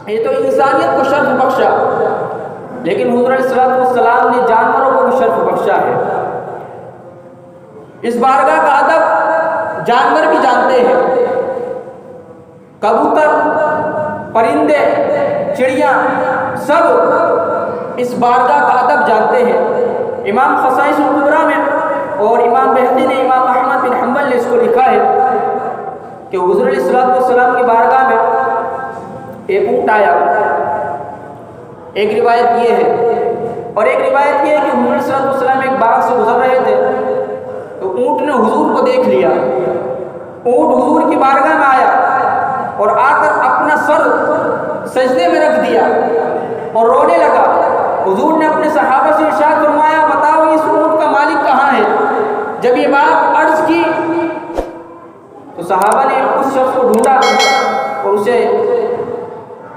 یہ تو انسانیت کو شرف بخشا، لیکن حضور علیہ السلام نے جانوروں کو بھی شرف بخشا ہے۔ اس بارگاہ کا ادب جانور بھی جانتے ہیں، کبوتر، پرندے، چڑیاں سب اس بارگاہ کا ادب جانتے ہیں۔ امام خصائص الکبریٰ میں اور امام بہقی نے، امام احمد بن حنبل نے اس کو لکھا ہے کہ حضور علیہ السلام کی بارگاہ میں ایک اونٹ آیا۔ ایک روایت یہ ہے، اور ایک روایت یہ ہے کہ حضور علیہ السلام ایک باغ سے گزر رہے تھے تو اونٹ نے حضور کو دیکھ لیا۔ اونٹ حضور کی بارگاہ میں آیا اور آ کر اپنا سر سجدے میں رکھ دیا اور رونے لگا۔ حضور نے اپنے صحابہ سے ارشاد فرمایا، بتاؤ اس اونٹ کا مالک کہاں ہے؟ جب یہ بات عرض کی تو صحابہ نے اس شخص کو ڈھونڈا اور اسے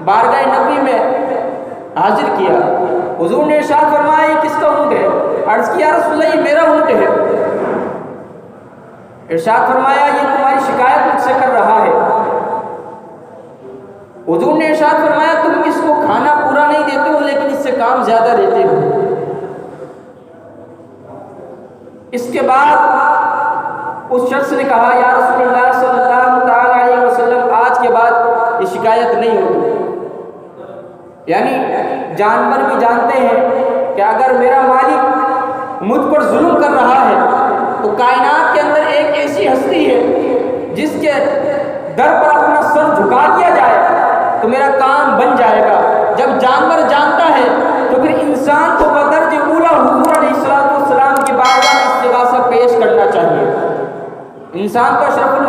بارگاہ نبی میں حاضر کیا۔ حضور نے ارشاد فرمایا، یہ کس کا اونٹ ہے؟ عرض کیا، یا رسول اللہ یہ میرا اونٹ ہے۔ ارشاد فرمایا، یہ تمہاری شکایت مجھ سے کر رہا ہے۔ حضور نے ارشاد فرمایا، تم اس کو کھانا پورا نہیں دیتے ہو لیکن اس سے کام زیادہ لیتے ہو۔ اس کے بعد اس شخص نے کہا، یا رسول اللہ صلی اللہ تعالی علیہ وسلم آج کے بعد یہ شکایت نہیں ہوگی۔ یعنی جانور بھی جانتے ہیں کہ اگر میرا مالک مجھ پر ظلم کر رہا ہے تو کائنات کے اندر ایک ایسی ہستی ہے جس کے در پر اپنا سر جھکا دیا جائے تو میرا کام بن جائے گا۔ جب جانور جانتا ہے تو پھر انسان کو بدرجہ اولا حضور علیہ السلام کی بارگاہ میں استغاثہ پیش کرنا چاہیے۔ انسان کو اشرف